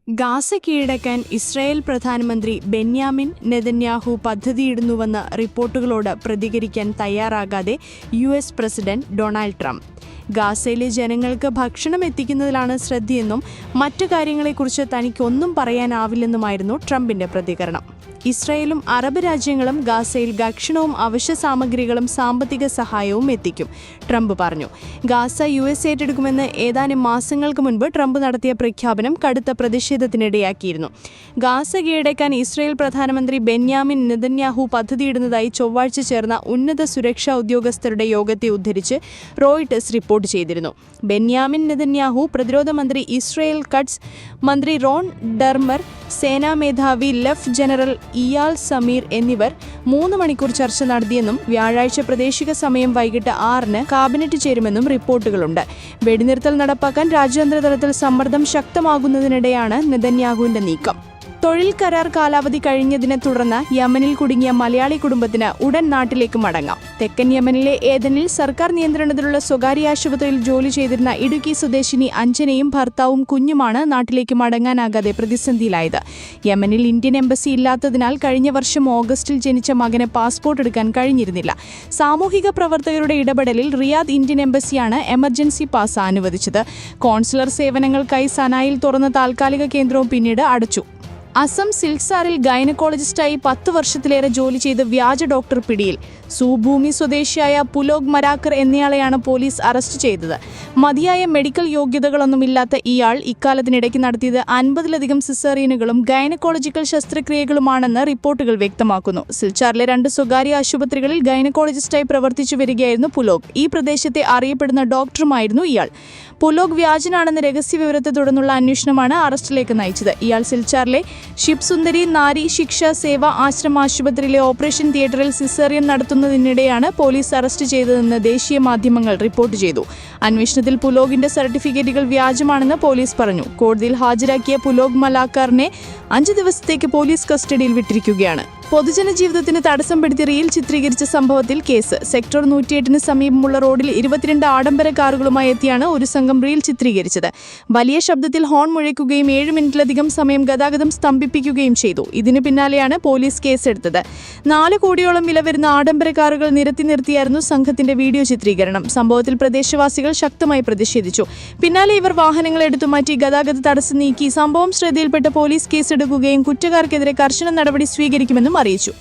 Gaza കീഴടക്കാൻ Israel പ്രധാനമന്ത്രി Benjamin Netanyahu പദ്ധതിയിടുന്നുവെന്ന റിപ്പോർട്ടുകളോട് പ്രതികരിക്കാൻ തയ്യാറാകാതെ US പ്രസിഡന്റ് ഡൊണാൾഡ് ട്രംപ്. ഗാസയിലെ ജനങ്ങൾക്ക് ഭക്ഷണം എത്തിക്കുന്നതിലാണ് ശ്രദ്ധയെന്നും മറ്റു കാര്യങ്ങളെക്കുറിച്ച് തനിക്കൊന്നും പറയാനാവില്ലെന്നുമായിരുന്നു ട്രംപിന്റെ പ്രതികരണം. ഇസ്രായേലും അറബ് രാജ്യങ്ങളും ഗാസയിൽ ഭക്ഷണവും അവശ്യ സാമഗ്രികളും സാമ്പത്തിക സഹായവും എത്തിക്കും, ട്രംപ് പറഞ്ഞു. ഗാസ US ഏറ്റെടുക്കുമെന്ന് ഏതാനും മാസങ്ങൾക്ക് മുൻപ് ട്രംപ് നടത്തിയ പ്രഖ്യാപനം കടുത്ത പ്രതിഷേധത്തിനിടയാക്കിയിരുന്നു. ഗാസ കീഴടക്കാൻ ഇസ്രായേൽ പ്രധാനമന്ത്രി ബെന്യാമിൻ നെതന്യാഹു പദ്ധതിയിടുന്നതായി ചൊവ്വാഴ്ച ചേർന്ന ഉന്നത സുരക്ഷാ ഉദ്യോഗസ്ഥരുടെ യോഗത്തെ ഉദ്ധരിച്ച് റോയിട്ടേഴ്സ് റിപ്പോർട്ട് ചെയ്തിരുന്നു. ബെന്യാമിൻ നെതന്യാഹു, പ്രതിരോധ മന്ത്രി ഇസ്രായേൽ കട്സ്, മന്ത്രി റോൺ ഡെർമർ, സേനാ മേധാവി ലെഫ് ജനറൽ ഇയാൽ സമീർ എന്നിവർ 3 മണിക്കൂർ ചർച്ച നടത്തിയെന്നും വ്യാഴാഴ്ച പ്രാദേശിക സമയം വൈകിട്ട് 6-ന് കാബിനറ്റ് ചേരുമെന്നും റിപ്പോർട്ടുകളുണ്ട്. വെടിനിർത്തൽ നടപ്പാക്കാൻ രാജ്യാന്തര തലത്തിൽ സമ്മർദ്ദം ശക്തമാകുന്നതിനിടെയാണ് നെതന്യാഹുവിന്റെ നീക്കം. തൊഴിൽ കരാർ കാലാവധി കഴിഞ്ഞതിനെ തുടർന്ന് യമനിൽ കുടുങ്ങിയ മലയാളി കുടുംബത്തിന് ഉടൻ നാട്ടിലേക്ക് മടങ്ങാം. തെക്കൻ യമനിലെ ഏദനിൽ സർക്കാർ നിയന്ത്രണത്തിലുള്ള സ്വകാര്യ ആശുപത്രിയിൽ ജോലി ചെയ്തിരുന്ന ഇടുക്കി സ്വദേശിനി അഞ്ജനയും ഭർത്താവും കുഞ്ഞുമാണ് നാട്ടിലേക്ക് മടങ്ങാനാകാതെ പ്രതിസന്ധിയിലായത്. യമനിൽ ഇന്ത്യൻ എംബസി ഇല്ലാത്തതിനാൽ കഴിഞ്ഞ വർഷം ഓഗസ്റ്റിൽ ജനിച്ച മകന് പാസ്പോർട്ട് എടുക്കാൻ കഴിഞ്ഞിരുന്നില്ല. സാമൂഹിക പ്രവർത്തകരുടെ ഇടപെടലിൽ റിയാദ് ഇന്ത്യൻ എംബസിയാണ് എമർജൻസി പാസ് അനുവദിച്ചത്. കോൺസുലർ സേവനങ്ങൾക്കായി സനായിൽ തുറന്ന താൽക്കാലിക കേന്ദ്രവും പിന്നീട് അടച്ചു. അസം സിൽസാറിൽ ഗൈനക്കോളജിസ്റ്റായി 10 വർഷത്തിലേറെ ജോലി ചെയ്ത് വ്യാജ ഡോക്ടർ പിടിയിൽ. സുഭൂമി സ്വദേശിയായ പുലോഗ് മരാക്കർ എന്നയാളെയാണ് പോലീസ് അറസ്റ്റ് ചെയ്തത്. മതിയായ മെഡിക്കൽ യോഗ്യതകളൊന്നുമില്ലാത്ത ഇയാൾ ഇക്കാലത്തിനിടയ്ക്ക് നടത്തിയത് 50-ലധികം സിസേറിയനുകളും ഗൈനക്കോളജിക്കൽ ശസ്ത്രക്രിയകളുമാണെന്ന് റിപ്പോർട്ടുകൾ വ്യക്തമാക്കുന്നു. സിൽച്ചാറിലെ 2 സ്വകാര്യ ആശുപത്രികളിൽ ഗൈനക്കോളജിസ്റ്റായി പ്രവർത്തിച്ചു വരികയായിരുന്നു പുലോഗ്. ഈ പ്രദേശത്തെ അറിയപ്പെടുന്ന ഡോക്ടറുമായിരുന്നു ഇയാൾ. പുലോഗ് വ്യാജനാണെന്ന രഹസ്യവിവരത്തെ തുടർന്നുള്ള അന്വേഷണമാണ് അറസ്റ്റിലേക്ക് നയിച്ചത്. ഇയാൾ സിൽച്ചാറിലെ ഷിബ് സുന്ദരി നാരി ശിക്ഷ സേവ ആശ്രമ ആശുപത്രിയിലെ ഓപ്പറേഷൻ തിയേറ്ററിൽ സിസേറിയൻ നടത്തുന്നതിനിടെയാണ് പോലീസ് അറസ്റ്റ് ചെയ്തതെന്ന് ദേശീയ മാധ്യമങ്ങൾ റിപ്പോർട്ട് ചെയ്തു. അന്വേഷണത്തിൽ പുലോഗിന്റെ സർട്ടിഫിക്കറ്റുകൾ വ്യാജമാണെന്ന് പോലീസ് പറഞ്ഞു. കോടതിയിൽ ഹാജരാക്കിയ പുലോഗ് മലാക്കാറിനെ 5 ദിവസത്തേക്ക് പോലീസ് കസ്റ്റഡിയിൽ വിട്ടിരിക്കുകയാണ്. പൊതുജന ജീവിതത്തിന് തടസ്സം പെടുത്തി റീൽ ചിത്രീകരിച്ച സംഭവത്തിൽ കേസ്. സെക്ടർ 108-ന് സമീപമുള്ള റോഡിൽ 22 ആഡംബര കാറുകളുമായി എത്തിയാണ് ഒരു സംഘം റീൽ ചിത്രീകരിച്ചത്. വലിയ ശബ്ദത്തിൽ ഹോൺ മുഴക്കുകയും 7 മിനിറ്റിലധികം സമയം ഗതാഗതം സ്തംഭിപ്പിക്കുകയും ചെയ്തു. ഇതിന് പിന്നാലെയാണ് പോലീസ് കേസെടുത്തത്. 4 കോടിയോളം വില വരുന്ന ആഡംബര കാറുകൾ നിർത്തിയായിരുന്നു സംഘത്തിന്റെ വീഡിയോ ചിത്രീകരണം. സംഭവത്തിൽ പ്രദേശവാസികൾ ശക്തമായി പ്രതിഷേധിച്ചു. പിന്നാലെ ഇവർ വാഹനങ്ങൾ എടുത്തുമാറ്റി ഗതാഗത തടസ്സം നീക്കി. സംഭവം ശ്രദ്ധയിൽപ്പെട്ട പോലീസ് കേസെടുക്കുകയും കുറ്റക്കാർക്കെതിരെ കർശന നടപടി സ്വീകരിക്കുമെന്നും അറിയിച്ചു.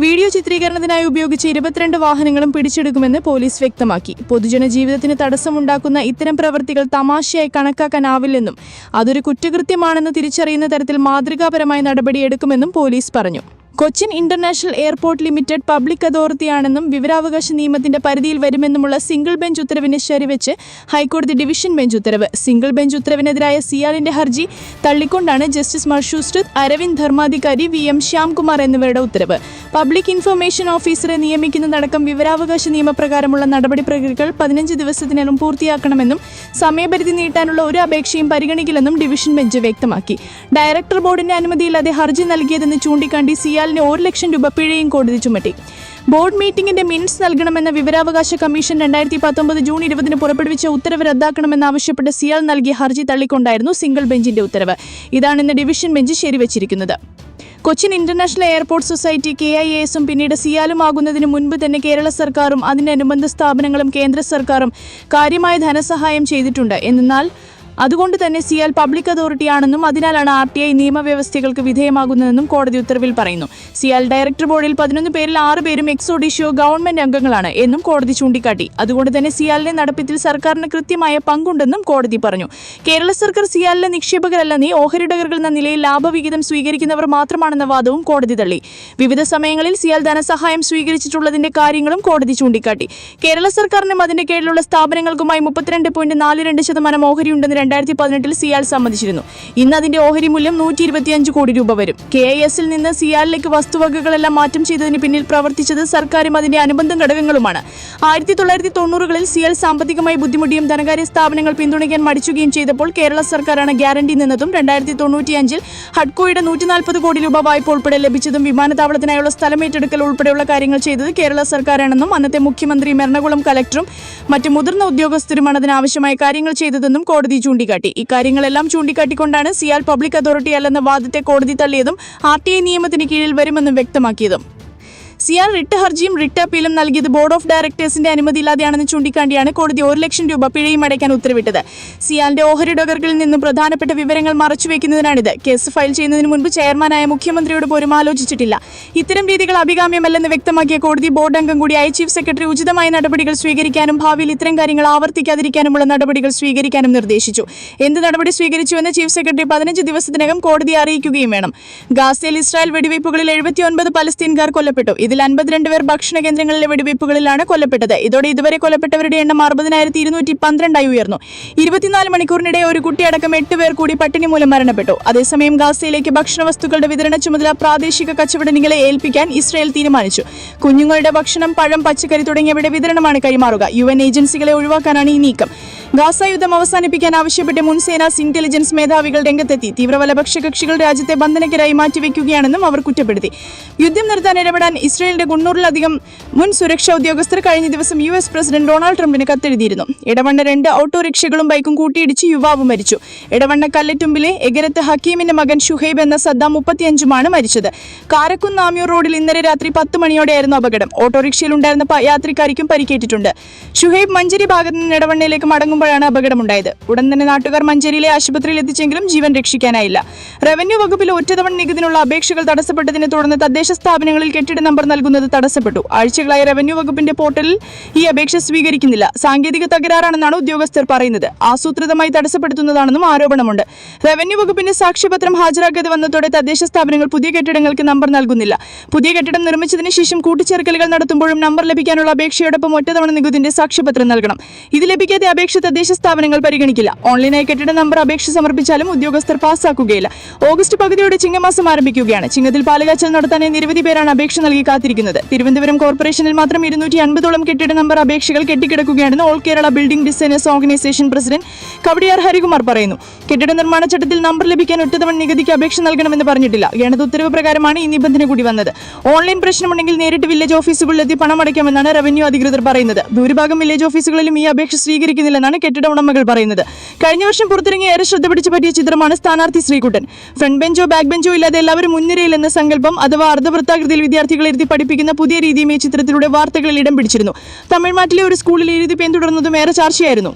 വീഡിയോ ചിത്രീകരണത്തിനായി ഉപയോഗിച്ച 22 വാഹനങ്ങളും പിടിച്ചെടുക്കുമെന്ന് പോലീസ് വ്യക്തമാക്കി. പൊതുജന ജീവിതത്തിന് തടസ്സമുണ്ടാക്കുന്ന ഇത്തരം പ്രവൃത്തികൾ തമാശയായി കണക്കാക്കാനാവില്ലെന്നും അതൊരു കുറ്റകൃത്യമാണെന്ന് തിരിച്ചറിയുന്ന തരത്തിൽ മാതൃകാപരമായ നടപടിയെടുക്കുമെന്നും പോലീസ് പറഞ്ഞു. Cochin international airport limited public അതോറിറ്റിയാണെന്നും വിവരാവകാശ നിയമത്തിന്റെ പരിധിയിൽ വരുമെന്നുമുള്ള സിംഗിൾ ബെഞ്ച് ഉത്തരവിനെ ശരിവെച്ച് ഹൈക്കോടതി ഡിവിഷൻ ബെഞ്ച് ഉത്തരവ്. സിംഗിൾ ബെഞ്ച് ഉത്തരവിനെതിരായ സിയാലിന്റെ ഹർജി തള്ളിക്കൊണ്ടാണ് ജസ്റ്റിസ് മർഷൂസ്ട്രിത്, അരവിന്ദ് ധർമാധികാരി, VM ശ്യാംകുമാർ എന്നിവരുടെ ഉത്തരവ്. പബ്ലിക് ഇൻഫർമേഷൻ ഓഫീസറെ നിയമിക്കുന്നതടക്കം വിവരാവകാശ നിയമപ്രകാരമുള്ള നടപടി പ്രക്രിയകൾ 15 ദിവസത്തിനകം പൂർത്തിയാക്കണമെന്നും സമയപരിധി നീട്ടാനുള്ള ഒരു അപേക്ഷയും പരിഗണിക്കില്ലെന്നും ഡിവിഷൻ ബെഞ്ച് വ്യക്തമാക്കി. ഡയറക്ടർ ബോർഡിന്റെ അനുമതിയില്ലാതെ ഹർജി നൽകിയതെന്ന് ചൂണ്ടിക്കാട്ടി സിയാലിന് 1 ലക്ഷം രൂപ പിഴയും കോടതി ചുമത്തി. ബോർഡ് മീറ്റിംഗിന്റെ മിനിറ്റ്സ് നൽകണമെന്ന വിവരാവകാശ കമ്മീഷൻ 2019 ജൂൺ 20-ന് പുറപ്പെടുവിച്ച ഉത്തരവ് റദ്ദാക്കണമെന്നാവശ്യപ്പെട്ട് സിയാൽ നൽകിയ ഹർജി തള്ളിക്കൊണ്ടായിരുന്നു സിംഗിൾ ബെഞ്ചിന്റെ ഉത്തരവ്. ഇതാണ് ഇന്ന് ഡിവിഷൻ ബെഞ്ച് ശരിവച്ചിരിക്കുന്നത്. കൊച്ചിൻ ഇന്റർനാഷണൽ എയർപോർട്ട് സൊസൈറ്റി KIAS-ഉം പിന്നീട് സിയാലും ആകുന്നതിന് മുൻപ് തന്നെ കേരള സർക്കാരും അതിന്റെ അനുബന്ധ സ്ഥാപനങ്ങളും കേന്ദ്ര സർക്കാരും കാര്യമായ ധനസഹായം ചെയ്തിട്ടുണ്ട്. എന്നാൽ അതുകൊണ്ട് തന്നെ സിയാൽ പബ്ലിക് അതോറിറ്റിയാണെന്നും അതിനാലാണ് RTI നിയമവ്യവസ്ഥകൾക്ക് വിധേയമാകുന്നതെന്നും കോടതി ഉത്തരവിൽ പറയുന്നു. സിയാൽ ഡയറക്ടർ ബോർഡിൽ 11 പേരിൽ 6 പേരും എക്സ് ഓഡിഷ്യോ ഗവൺമെന്റ് അംഗങ്ങളാണ് എന്നും കോടതി ചൂണ്ടിക്കാട്ടി. അതുകൊണ്ട് തന്നെ സിയാലിന്റെ നടത്തിപ്പിൽ സർക്കാരിന് കൃത്യമായ പങ്കുണ്ടെന്നും കോടതി പറഞ്ഞു. കേരള സർക്കാർ സിയാലിലെ നിക്ഷേപകരല്ലെന്നീ ഓഹരിടകர்கள் എന്ന നിലയിൽ ലാഭവിഹിതം സ്വീകരിക്കുന്നവർ മാത്രമാണെന്ന വാദവും കോടതി തള്ളി. വിവിധ സമയങ്ങളിൽ സിയാൽ ധനസഹായം സ്വീകരിച്ചിട്ടുള്ളതിന്റെ കാര്യങ്ങളും കോടതി ചൂണ്ടിക്കാട്ടി. കേരള സർക്കാരിനും അതിന്റെ കീഴിലുള്ള സ്ഥാപനങ്ങൾക്കുമായി 32.42% ഓഹരിയുണ്ടെന്ന് 2018-ൽ സിയാൽ സമ്മതിച്ചിരുന്നു. ഇന്ന് അതിന്റെ ഓഹരി മൂല്യം 125 കോടി രൂപ വരും. KIS-ൽ നിന്ന് സിയാലിലേക്ക് വസ്തുവകകളെല്ലാം മാറ്റം ചെയ്തതിന് പിന്നിൽ പ്രവർത്തിച്ചത് സർക്കാരും അതിന്റെ അനുബന്ധ ഘടകങ്ങളുമാണ്. 1990-കളിൽ സിയാൽ സാമ്പത്തികമായി ബുദ്ധിമുട്ടിയും ധനകാര്യ സ്ഥാപനങ്ങൾ പിന്തുണയ്ക്കാൻ മടിച്ചുകയും ചെയ്തപ്പോൾ കേരള സർക്കാരാണ് ഗ്യാരണ്ടി നിന്നതും 1995-ൽ ഹഡ്കോയുടെ 140 കോടി രൂപ വായ്പ ഉൾപ്പെടെ ലഭിച്ചതും വിമാനത്താവളത്തിനായുള്ള സ്ഥലമേറ്റെടുക്കൽ ഉൾപ്പെടെയുള്ള കാര്യങ്ങൾ ചെയ്തത് കേരള സർക്കാരാണെന്നും അന്നത്തെ മുഖ്യമന്ത്രിയും എറണാകുളം കലക്ടറും മറ്റ് മുതിർന്ന ഉദ്യോഗസ്ഥരുമാണ് അതിനാവശ്യമായ കാര്യങ്ങൾ ചെയ്തതെന്നും കോടതി ചൂണ്ടിക്കാട്ടി. ചൂണ്ടിക്കാട്ടി. ഇക്കാര്യങ്ങളെല്ലാം ചൂണ്ടിക്കാട്ടിക്കൊണ്ടാണ് സിയാൽ പബ്ലിക് അതോറിറ്റി അല്ലെന്ന വാദത്തെ കോടതി തള്ളിയതും RTI നിയമത്തിന് കീഴിൽ വരുമെന്നും വ്യക്തമാക്കിയതും. സിയാൽ റിട്ട് ഹർജിയും റിട്ട് അപ്പീലും നൽകിയത് ബോർഡ് ഓഫ് ഡയറക്ടേഴ്സിന്റെ അനുമതിയില്ലാതെയാണെന്ന് ചൂണ്ടിക്കാണ്ടിയാണ് കോടതി 1 ലക്ഷം രൂപ പിഴയും അടയ്ക്കാൻ ഉത്തരവിട്ടത്. സിയാലിന്റെ ഓഹരി ഉടമകളിൽ നിന്നും പ്രധാനപ്പെട്ട വിവരങ്ങൾ മറച്ചുവെക്കുന്നതിനാണിത്. കേസ് ഫയൽ ചെയ്യുന്നതിന് മുൻപ് ചെയർമാനായ മുഖ്യമന്ത്രിയോട് പോലും ആലോചിച്ചിട്ടില്ല. ഇത്തരം രീതികൾ അഭികാമ്യമല്ലെന്ന് വ്യക്തമാക്കിയ കോടതി ബോർഡ് അംഗം കൂടിയായ ചീഫ് സെക്രട്ടറി ഉചിതമായ നടപടികൾ സ്വീകരിക്കാനും ഭാവിയിൽ ഇത്തരം കാര്യങ്ങൾ ആവർത്തിക്കാതിരിക്കാനുമുള്ള നടപടികൾ സ്വീകരിക്കാനും നിർദ്ദേശിച്ചു. എന്ത് നടപടി സ്വീകരിച്ചുവെന്ന് ചീഫ് സെക്രട്ടറി 15 ദിവസത്തിനകം കോടതിയെ അറിയിക്കുകയും വേണം. ഗാസയിൽ ഇസ്രായേൽ വെടിവയ്പ്പുകളിൽ 79 പലസ്തീൻകാർ കൊല്ലപ്പെട്ടു. ഇതിൽ 52 പേർ ഭക്ഷണ കേന്ദ്രങ്ങളിലെ വെടിവയ്പ്പുകളിലാണ് കൊല്ലപ്പെട്ടത്. ഇതോടെ ഇതുവരെ കൊല്ലപ്പെട്ടവരുടെ എണ്ണം 60,212 ഉയർന്നു. 24 മണിക്കൂറിനിടെ ഒരു കുട്ടിയടക്കം 8 പേർ കൂടി പട്ടിണി മൂലം മരണപ്പെട്ടു. അതേസമയം ഗാസയിലേക്ക് ഭക്ഷണ വസ്തുക്കളുടെ വിതരണ ചുമതല പ്രാദേശിക കച്ചവടനികളെ ഏൽപ്പിക്കാൻ ഇസ്രായേൽ തീരുമാനിച്ചു. കുഞ്ഞുങ്ങളുടെ ഭക്ഷണം, പഴം, പച്ചക്കറി തുടങ്ങിയവയുടെ വിതരണമാണ് കൈമാറുക. UN ഏജൻസികളെ ഒഴിവാക്കാനാണ് ഈ നീക്കം. ഗാസ യുദ്ധം അവസാനിപ്പിക്കാൻ ആവശ്യപ്പെട്ട് മുൻ സേനാസ് ഇന്റലിജൻസ് മേധാവികൾ രംഗത്തെത്തി. തീവ്രവലപക്ഷ കക്ഷികൾ രാജ്യത്തെ ബന്ധനക്കരായി മാറ്റിവെക്കുകയാണെന്നും അവർ കുറ്റപ്പെടുത്തി. യുദ്ധം നിർത്താൻ ഇടപെടാൻ ഇസ്രായേലിന്റെ 300-ലധികം മുൻ സുരക്ഷാ ഉദ്യോഗസ്ഥർ കഴിഞ്ഞ ദിവസം US പ്രസിഡന്റ് ഡൊണാൾഡ് ട്രംപിന് കത്തെഴുതിയിരുന്നു. ഇടവണ്ണ 2 ഓട്ടോറിക്ഷകളും ബൈക്കും കൂട്ടിയിടിച്ച് യുവാവ് മരിച്ചു. ഇടവണ്ണ കല്ലറ്റുമ്പിലെ എഗരത്ത് ഹക്കീമിന്റെ മകൻ ഷുഹൈബ് എന്ന സദ്ദാം 35 മരിച്ചത്. കാരക്കുന്ന് ആമ്യൂർ റോഡിൽ ഇന്നലെ രാത്രി 10 മണിയോടെയായിരുന്നു അപകടം. ഓട്ടോറിക്ഷയിലുണ്ടായിരുന്ന യാത്രിക്കാർക്കും പരിക്കേറ്റിട്ടുണ്ട്. ഷുഹൈബ് മഞ്ചേരി ഭാഗത്ത് നിന്ന് ഇടവണ്ണയിലേക്ക് മടങ്ങുമ്പോഴാണ് അപകടമുണ്ടായത്. ഉടൻ തന്നെ നാട്ടുകാർ മഞ്ചേരിയിലെ ആശുപത്രിയിൽ എത്തിച്ചെങ്കിലും ജീവൻ രക്ഷിക്കാനായില്ല. റവന്യൂ വകുപ്പിൽ ഒറ്റത്തവണ നികുതിനുള്ള അപേക്ഷകൾ തടസ്സപ്പെട്ടതിനെ തുടർന്ന് തദ്ദേശ സ്ഥാപനങ്ങളിൽ കെട്ടിട നമ്പർ നൽകുന്നത് തടസ്സപ്പെട്ടു. ആഴ്ചകളായി റവന്യൂ വകുപ്പിന്റെ പോർട്ടലിൽ ഈ അപേക്ഷ സ്വീകരിക്കുന്നില്ല. സാങ്കേതിക തകരാറാണെന്നാണ് ഉദ്യോഗസ്ഥർ പറയുന്നത്. ആസൂത്രിതമായി തടസ്സപ്പെടുത്തുന്നതാണെന്നും ആരോപണമുണ്ട്. റവന്യൂ വകുപ്പിന്റെ സാക്ഷ്യപത്രം ഹാജരാക്കാതെ വന്നതോടെ തദ്ദേശ സ്ഥാപനങ്ങൾ പുതിയ കെട്ടിടങ്ങൾക്ക് നമ്പർ നൽകുന്നില്ല. പുതിയ കെട്ടിടം നിർമ്മിച്ചതിന് ശേഷം കൂട്ടിച്ചേർക്കലുകൾ നടത്തുമ്പോഴും നമ്പർ ലഭിക്കാനുള്ള അപേക്ഷയോടൊപ്പം ഒറ്റത്തവണ നികുതിന്റെ സാക്ഷ്യപത്രം നൽകണം. ഇത് ലഭിക്കാതെ അപേക്ഷ തദ്ദേശ സ്ഥാപനങ്ങൾ പരിഗണിക്കില്ല. ഓൺലൈനായി കെട്ടിട നമ്പർ അപേക്ഷ സമർപ്പിച്ചാലും ഉദ്യോഗസ്ഥർ പാസ്സാക്കുകയില്ല. ഓഗസ്റ്റ് പകുതിയോടെ ചിങ്ങമാസം ആരംഭിക്കുകയാണ്. ചിങ്ങത്തിൽ പാലുകാച്ചൽ നടത്താനായി നിരവധി പേരാണ് അപേക്ഷ നൽകി കാത്തിരിക്കുന്നത്. തിരുവനന്തപുരം കോർപ്പറേഷനിൽ മാത്രം 250ഓളം കെട്ടിട നമ്പർ അപേക്ഷകൾ കെട്ടിക്കിടക്കുകയാണെന്ന് all Kerala building designers organisation president Kowdiar Harikumar പറയുന്നു. കെട്ടിട നിർമ്മാണ ചട്ടത്തിൽ നമ്പർ ലഭിക്കാൻ ഒറ്റത്തവണ നികുതിക്ക് അപേക്ഷ നൽകണമെന്ന് പറഞ്ഞിട്ടില്ല. ഗണത ഉത്തരവ് പ്രകാരമാണ് ഈ നിബന്ധന കൂടി വന്നത്. ഓൺലൈൻ പ്രശ്നമുണ്ടെങ്കിൽ നേരിട്ട് വില്ലേജ് ഓഫീസുകളിലെത്തി പണം അടയ്ക്കാമെന്നാണ് റവന്യൂ അധികൃതർ പറയുന്നത്. ഭൂരിഭാഗം വില്ലേജ് ഓഫീസുകളിലും ഈ അപേക്ഷ സ്വീകരിക്കുന്നില്ലെന്നാണ് കെട്ടിട ഉടമകൾ പറയുന്നത്. കഴിഞ്ഞ വർഷം പുറത്തിറങ്ങിയ ഏറെ ശ്രദ്ധ പിടിച്ചു പറ്റിയ ചിത്രമാണ് സ്ഥാനാർത്ഥി ശ്രീകുട്ടൻ. ഫ്രണ്ട് ബെഞ്ചോ ബാക്ക് ബെഞ്ചോ ഇല്ലാതെ എല്ലാവരും മുൻനിരയിലെന്ന സങ്കല്പം അഥവാ അർദ്ധവൃത്താകൃതിയിൽ വിദ്യാർത്ഥികളെ ഇരുത്തി പഠിപ്പിക്കുന്ന പുതിയ രീതിയും ഈ ചിത്രത്തിലൂടെ വാർത്തകളിൽ ഇടം പിടിച്ചിരുന്നു. തമിഴ്നാട്ടിലെ ഒരു സ്കൂളിൽ ഈ രീതി പിന്തുടർന്നതും ഏറെ ചർച്ചയായിരുന്നു.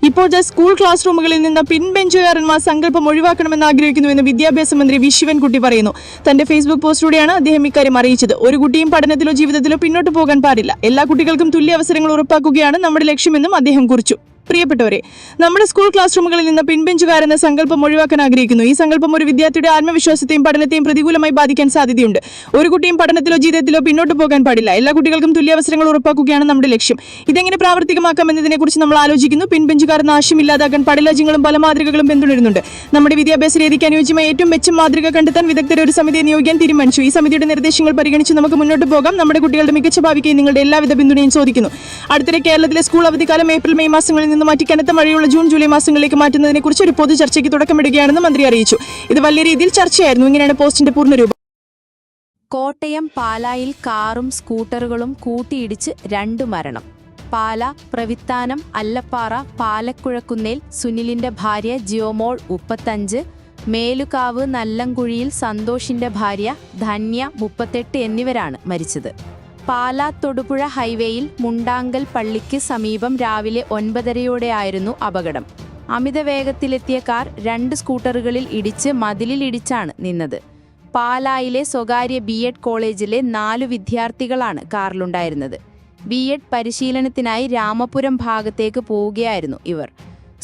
ഇപ്പോഴത്തെ സ്കൂൾ ക്ലാസ് റൂമുകളിൽ നിന്ന് പിൻബെഞ്ചുകാരന്മാർ സങ്കല്പം ഒഴിവാക്കണമെന്ന് ആഗ്രഹിക്കുന്നുവെന്ന് വിദ്യാഭ്യാസ മന്ത്രി വി ശിവൻകുട്ടി പറയുന്നു. തന്റെ ഫേസ്ബുക്ക് പോസ്റ്റിലൂടെയാണ് അദ്ദേഹം ഇക്കാര്യം അറിയിച്ചത്. ഒരു കുട്ടിയും പഠനത്തിലോ ജീവിതത്തിലോ പിന്നോട്ട് പോകാൻ പാടില്ല. എല്ലാ കുട്ടികൾക്കും തുല്യ അവസരങ്ങൾ ഉറപ്പാക്കുകയാണ് നമ്മുടെ ലക്ഷ്യമെന്നും അദ്ദേഹം കുറിച്ചു. പ്രിയപ്പെട്ടവരെ, നമ്മുടെ സ്കൂൾ ക്ലാസ് റൂമുകളിൽ നിന്ന് പിൻബെഞ്ചുകാരെന്ന സങ്കല്പം ഒഴിവാക്കാൻ ആഗ്രഹിക്കുന്നു. ഈ സങ്കല്പം ഒരു വിദ്യാർത്ഥിയുടെ ആത്മവിശ്വാസത്തെയും പഠനത്തെയും പ്രതികൂലമായി ബാധിക്കാൻ സാധ്യതയുണ്ട്. ഒരു കുട്ടിയും പഠനത്തിലോ ജീവിതത്തിലോ പിന്നോട്ട് പോകാൻ പാടില്ല. എല്ലാ കുട്ടികൾക്കും തുല്യ അവസരങ്ങൾ ഉറപ്പാക്കുകയാണ് നമ്മുടെ ലക്ഷ്യം. ഇതെങ്ങനെ പ്രാവർത്തികമാക്കാം എന്നതിനെക്കുറിച്ച് നമ്മൾ ആലോചിക്കുന്നു. പിൻബെഞ്ചുകാരെന്ന ആശയം ഇല്ലാതാക്കാൻ പല രാജ്യങ്ങളും പല മാതൃകകളും പിന്തുടരുന്നുണ്ട്. നമ്മുടെ വിദ്യാഭ്യാസ രീതിക്ക് അനുയോജ്യമായ ഏറ്റവും മെച്ചം മാതൃക കണ്ടെത്താൻ വിദഗ്ധരെ ഒരു സമിതിയെ നിയോഗിക്കാൻ തീരുമാനിച്ചു. ഈ സമിതിയുടെ നിർദ്ദേശങ്ങൾ പരിഗണിച്ച് നമുക്ക് മുന്നോട്ട് പോകാം. നമ്മുടെ കുട്ടികളുടെ മികച്ച ഭാവിക്ക് നിങ്ങളുടെ എല്ലാവിധ പിന്തുണയും ചോദിക്കുന്നു. അടുത്തിടെ കേരളത്തിലെ സ്കൂൾ അവധിക്കാലം ഏപ്രിൽ മെയ് മാസങ്ങളിൽ നിന്ന് മാറ്റി കനത്ത മഴയുള്ള ജൂൺ ജൂലൈ മാസങ്ങളിലേക്ക് മാറ്റുന്നതിനെക്കുറിച്ച് ഒരു പൊതു ചർച്ചയ്ക്ക് തുടക്കമിടുകയാണെന്ന് മന്ത്രി അറിയിച്ചു. ഇത് വലിയ രീതിയിൽ ചർച്ചയായിരുന്നു. ഇങ്ങനെയാണ് പോസ്റ്റിന്റെ പൂർണ്ണരൂപം. കോട്ടയം പാലായിൽ കാറും സ്കൂട്ടറുകളും കൂട്ടിയിടിച്ച് 2 മരണം. പാല പ്രവിത്താനം അല്ലപ്പാറ പാലക്കുഴക്കുന്നേൽ സുനിലിന്റെ ഭാര്യ ജിയോമോൾ 35, മേലുകാവ് നല്ലംകുഴിയിൽ സന്തോഷിന്റെ ഭാര്യ ധന്യ 38 എന്നിവരാണ് മരിച്ചത്. പാലാ തൊടുപുഴ ഹൈവേയിൽ മുണ്ടാങ്കൽ പള്ളിക്ക് സമീപം രാവിലെ 9:30-യോടെയായിരുന്നു അപകടം. അമിത വേഗത്തിലെത്തിയ കാർ 2 സ്കൂട്ടറുകളിൽ ഇടിച്ച് മതിലിൽ ഇടിച്ചാണ് നിന്നത്. പാലായിലെ സ്വകാര്യ BEd കോളേജിലെ 4 വിദ്യാർത്ഥികളാണ് കാറിലുണ്ടായിരുന്നത്. BEd പരിശീലനത്തിനായി രാമപുരം ഭാഗത്തേക്ക് പോവുകയായിരുന്നു ഇവർ.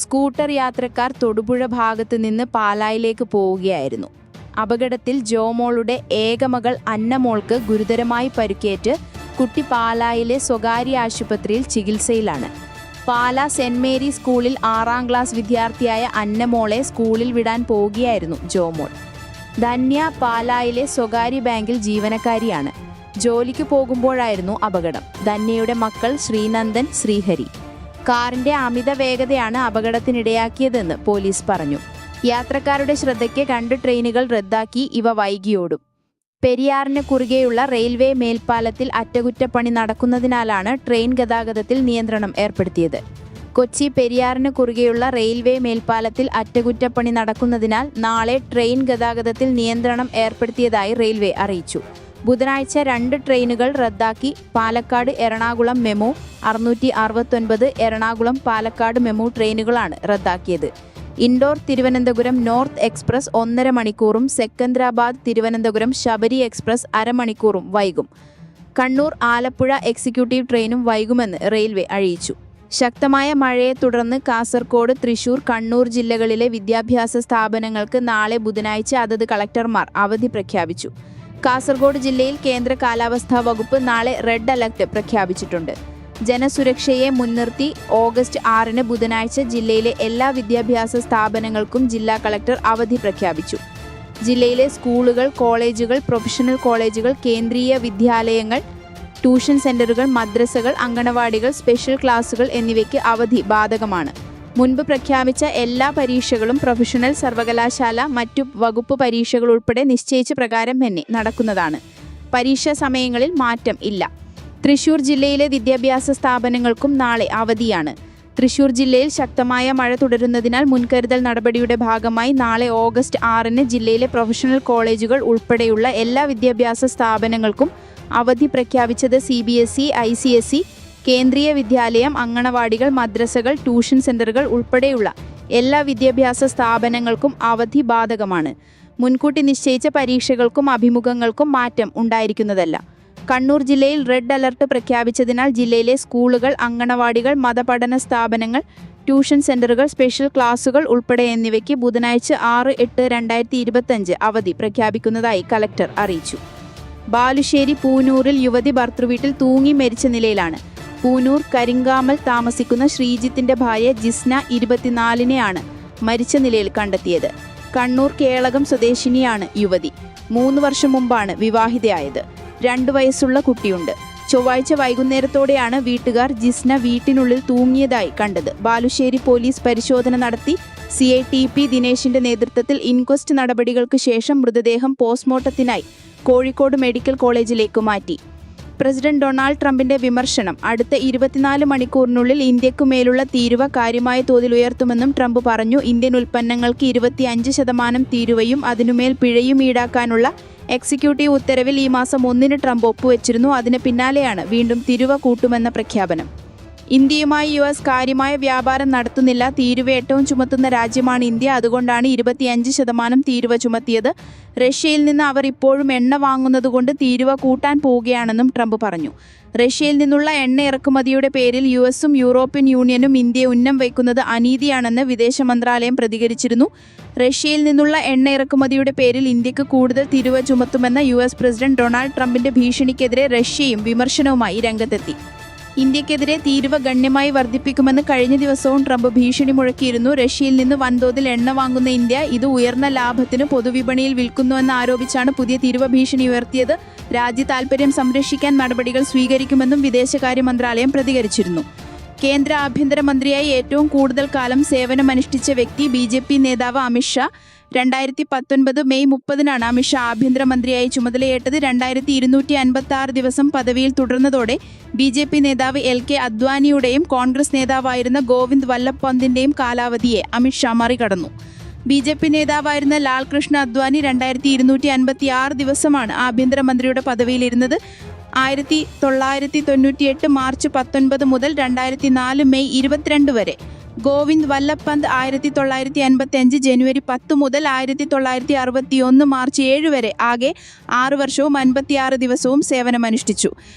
സ്കൂട്ടർ യാത്രക്കാർ തൊടുപുഴ ഭാഗത്ത് നിന്ന് പാലായിലേക്ക് പോവുകയായിരുന്നു. അപകടത്തിൽ ജോമോളുടെ ഏകമകൾ അന്നമോൾക്ക് ഗുരുതരമായി പരിക്കേറ്റ് കുട്ടി പാലായിലെ സ്വകാര്യ ആശുപത്രിയിൽ ചികിത്സയിലാണ്. പാല സെന്റ് മേരി സ്കൂളിൽ 6ാം ക്ലാസ് വിദ്യാർത്ഥിയായ അന്നമോളെ സ്കൂളിൽ വിടാൻ പോവുകയായിരുന്നു ജോമോൾ. ധന്യ പാലായിലെ സ്വകാര്യ ബാങ്കിൽ ജീവനക്കാരിയാണ്. ജോലിക്ക് പോകുമ്പോഴായിരുന്നു അപകടം. ധന്യയുടെ മക്കൾ ശ്രീനന്ദൻ, ശ്രീഹരി. കാറിന്റെ അമിത വേഗതയാണ് അപകടത്തിനിടയാക്കിയതെന്ന് പോലീസ് പറഞ്ഞു. യാത്രക്കാരുടെ ശ്രദ്ധയ്ക്ക് 2 ട്രെയിനുകൾ റദ്ദാക്കി ഇവ വൈകിയോടും. പെരിയാറിന് കുറുകെയുള്ള റെയിൽവേ മേൽപ്പാലത്തിൽ അറ്റകുറ്റപ്പണി നടക്കുന്നതിനാലാണ് ട്രെയിൻ ഗതാഗതത്തിൽ നിയന്ത്രണം ഏർപ്പെടുത്തിയത്. കൊച്ചി പെരിയാറിന് കുറുകെയുള്ള റെയിൽവേ മേൽപ്പാലത്തിൽ അറ്റകുറ്റപ്പണി നടക്കുന്നതിനാൽ നാളെ ട്രെയിൻ ഗതാഗതത്തിൽ നിയന്ത്രണം ഏർപ്പെടുത്തിയതായി റെയിൽവേ അറിയിച്ചു. ബുധനാഴ്ച 2 ട്രെയിനുകൾ റദ്ദാക്കി. പാലക്കാട് എറണാകുളം മെമു 669, എറണാകുളം പാലക്കാട് മെമു ട്രെയിനുകളാണ് റദ്ദാക്കിയത്. ഇൻഡോർ തിരുവനന്തപുരം നോർത്ത് എക്സ്പ്രസ് 1.5 മണിക്കൂറും സെക്കന്ദരാബാദ് തിരുവനന്തപുരം ശബരി എക്സ്പ്രസ് അരമണിക്കൂറും വൈകും. കണ്ണൂർ ആലപ്പുഴ എക്സിക്യൂട്ടീവ് ട്രെയിനും വൈകുമെന്ന് റെയിൽവേ അറിയിച്ചു. ശക്തമായ മഴയെ തുടർന്ന് കാസർഗോഡ്, തൃശൂർ, കണ്ണൂർ ജില്ലകളിലെ വിദ്യാഭ്യാസ സ്ഥാപനങ്ങൾക്ക് നാളെ ബുധനാഴ്ച അതത് കളക്ടർമാർ അവധി പ്രഖ്യാപിച്ചു. കാസർഗോഡ് ജില്ലയിൽ കേന്ദ്ര കാലാവസ്ഥാ വകുപ്പ് നാളെ റെഡ് അലർട്ട് പ്രഖ്യാപിച്ചിട്ടുണ്ട്. ജനസുരക്ഷയെ മുൻനിർത്തി ഓഗസ്റ്റ് 6 ബുധനാഴ്ച ജില്ലയിലെ എല്ലാ വിദ്യാഭ്യാസ സ്ഥാപനങ്ങൾക്കും ജില്ലാ കളക്ടർ അവധി പ്രഖ്യാപിച്ചു. ജില്ലയിലെ സ്കൂളുകൾ, കോളേജുകൾ, പ്രൊഫഷണൽ കോളേജുകൾ, കേന്ദ്രീയ വിദ്യാലയങ്ങൾ, ട്യൂഷൻ സെന്ററുകൾ, മദ്രസകൾ, അങ്കണവാടികൾ, സ്പെഷ്യൽ ക്ലാസുകൾ എന്നിവയ്ക്ക് അവധി ബാധകമാണ്. മുൻപ് പ്രഖ്യാപിച്ച എല്ലാ പരീക്ഷകളും പ്രൊഫഷണൽ, സർവകലാശാല, മറ്റു വകുപ്പ് പരീക്ഷകൾ ഉൾപ്പെടെ നിശ്ചയിച്ച പ്രകാരം തന്നെ നടക്കുന്നതാണ്. പരീക്ഷാ സമയങ്ങളിൽ മാറ്റം ഇല്ല. തൃശൂർ ജില്ലയിലെ വിദ്യാഭ്യാസ സ്ഥാപനങ്ങൾക്കും നാളെ അവധിയാണ്. തൃശൂർ ജില്ലയിൽ ശക്തമായ മഴ തുടരുന്നതിനാൽ മുൻകരുതൽ നടപടിയുടെ ഭാഗമായി നാളെ ഓഗസ്റ്റ് 6 ജില്ലയിലെ പ്രൊഫഷണൽ കോളേജുകൾ ഉൾപ്പെടെയുള്ള എല്ലാ വിദ്യാഭ്യാസ സ്ഥാപനങ്ങൾക്കും അവധി പ്രഖ്യാപിച്ചത്. CBSE, ICSE, കേന്ദ്രീയ വിദ്യാലയം, അങ്കണവാടികൾ, മദ്രസകൾ, ട്യൂഷൻ സെന്ററുകൾ ഉൾപ്പെടെയുള്ള എല്ലാ വിദ്യാഭ്യാസ സ്ഥാപനങ്ങൾക്കും അവധി ബാധകമാണ്. മുൻകൂട്ടി നിശ്ചയിച്ച പരീക്ഷകൾക്കും അഭിമുഖങ്ങൾക്കും മാറ്റം ഉണ്ടായിരിക്കുന്നതല്ല. കണ്ണൂർ ജില്ലയിൽ റെഡ് അലർട്ട് പ്രഖ്യാപിച്ചതിനാൽ ജില്ലയിലെ സ്കൂളുകൾ, അങ്കണവാടികൾ, മതപഠന സ്ഥാപനങ്ങൾ, ട്യൂഷൻ സെന്ററുകൾ, സ്പെഷ്യൽ ക്ലാസുകൾ ഉൾപ്പെടെ എന്നിവയ്ക്ക് ബുധനാഴ്ച 6/8/2025 അവധി പ്രഖ്യാപിക്കുന്നതായി കലക്ടർ അറിയിച്ചു. ബാലുശ്ശേരി പൂനൂരിൽ യുവതി ഭർതൃവീട്ടിൽ തൂങ്ങി മരിച്ച നിലയിലാണ്. പൂനൂർ കരിങ്കാമൽ താമസിക്കുന്ന ശ്രീജിത്തിന്റെ ഭാര്യ ജിസ്ന 24-നെയാണ് മരിച്ച നിലയിൽ കണ്ടെത്തിയത്. കണ്ണൂർ കേളകം സ്വദേശിനിയാണ് യുവതി. 3 വർഷം മുമ്പാണ് വിവാഹിതയായത്. 2 വയസ്സുള്ള കുട്ടിയുണ്ട്. ചൊവ്വാഴ്ച വൈകുന്നേരത്തോടെയാണ് വീട്ടുകാർ ജിസ്ന വീട്ടിനുള്ളിൽ തൂങ്ങിയതായി കണ്ടത്. ബാലുശ്ശേരി പോലീസ് പരിശോധന നടത്തി. CITP ദിനേശിന്റെ നേതൃത്വത്തിൽ ഇൻക്വസ്റ്റ് നടപടികൾക്ക് ശേഷം മൃതദേഹം പോസ്റ്റ്മോർട്ടത്തിനായി കോഴിക്കോട് മെഡിക്കൽ കോളേജിലേക്ക് മാറ്റി. പ്രസിഡന്റ് ഡൊണാൾഡ് ട്രംപിന്റെ വിമർശനം. അടുത്ത 24 മണിക്കൂറിനുള്ളിൽ ഇന്ത്യക്കുമേലുള്ള തീരുവ കാര്യമായ തോതിൽ ഉയർത്തുമെന്നും ട്രംപ് പറഞ്ഞു. ഇന്ത്യൻ ഉൽപ്പന്നങ്ങൾക്ക് 25% തീരുവയും അതിനുമേൽ പിഴയും ഈടാക്കാനുള്ള എക്സിക്യൂട്ടീവ് ഉത്തരവിൽ ഈ മാസം 1 ട്രംപ് ഒപ്പുവെച്ചിരുന്നു. അതിന് പിന്നാലെയാണ് വീണ്ടും തീരുവ കൂട്ടുമെന്ന പ്രഖ്യാപനം. ഇന്ത്യയുമായി US കാര്യമായ വ്യാപാരം നടത്തുന്നില്ല. തീരുവയേറ്റവും ചുമത്തുന്ന രാജ്യമാണ് ഇന്ത്യ. അതുകൊണ്ടാണ് 25% തീരുവ ചുമത്തിയത്. റഷ്യയിൽ നിന്ന് അവർ ഇപ്പോഴും എണ്ണ വാങ്ങുന്നതുകൊണ്ട് തീരുവ കൂട്ടാൻ പോവുകയാണെന്നും ട്രംപ് പറഞ്ഞു. റഷ്യയിൽ നിന്നുള്ള എണ്ണ ഇറക്കുമതിയുടെ പേരിൽ US-ഉം യൂറോപ്യൻ യൂണിയനും ഇന്ത്യയെ ഉന്നം വയ്ക്കുന്നത് അനീതിയാണെന്ന് വിദേശ മന്ത്രാലയം പ്രതികരിച്ചിരുന്നു. റഷ്യയിൽ നിന്നുള്ള എണ്ണ ഇറക്കുമതിയുടെ പേരിൽ ഇന്ത്യക്ക് കൂടുതൽ തീരുവ ചുമത്തുമെന്ന US പ്രസിഡന്റ് ഡൊണാൾഡ് ട്രംപിന്റെ ഭീഷണിക്കെതിരെ റഷ്യയും വിമർശനവുമായി രംഗത്തെത്തി. ഇന്ത്യക്കെതിരെ തീരുവ ഗണ്യമായി വർദ്ധിപ്പിക്കുമെന്ന് കഴിഞ്ഞ ദിവസവും ട്രംപ് ഭീഷണി മുഴക്കിയിരുന്നു. റഷ്യയിൽ നിന്ന് വൻതോതിൽ എണ്ണ വാങ്ങുന്ന ഇന്ത്യ ഇത് ഉയർന്ന ലാഭത്തിന് പൊതുവിപണിയിൽ വിൽക്കുന്നുവെന്ന് ആരോപിച്ചാണ് പുതിയ തീരുവ ഭീഷണി ഉയർത്തിയത്. രാജ്യ താൽപര്യം സംരക്ഷിക്കാൻ നടപടികൾ സ്വീകരിക്കുമെന്നും വിദേശകാര്യ മന്ത്രാലയം പ്രതികരിച്ചിരുന്നു. കേന്ദ്ര ആഭ്യന്തരമന്ത്രിയായി ഏറ്റവും കൂടുതൽ കാലം സേവനമനുഷ്ഠിച്ച വ്യക്തി BJP നേതാവ് അമിത് ഷാ. 2019 മെയ് 30-നാണ് അമിത് ഷാ ആഭ്യന്തരമന്ത്രിയായി ചുമതലയേറ്റത്. 2256 ദിവസം പദവിയിൽ തുടർന്നതോടെ BJP നേതാവ് LK അദ്വാനിയുടെയും കോൺഗ്രസ് നേതാവായിരുന്ന ഗോവിന്ദ് വല്ലഭ് പന്തിന്റെയും കാലാവധിയെ അമിത് ഷാ മറികടന്നു. BJP നേതാവായിരുന്ന ലാൽ കൃഷ്ണ അദ്വാനി 2256 ദിവസമാണ് ആഭ്യന്തരമന്ത്രിയുടെ പദവിയിലിരുന്നത്. 1998 മാർച്ച് 19 മുതൽ 2004 മെയ് 22 വരെ. ഗോവിന്ദ് വല്ലഭ് പന്ത് 1985 ജനുവരി 10 മുതൽ 1961 മാർച്ച് 7 വരെ. ആകെ 6 വർഷവും 56 ദിവസവും സേവനമനുഷ്ഠിച്ചു.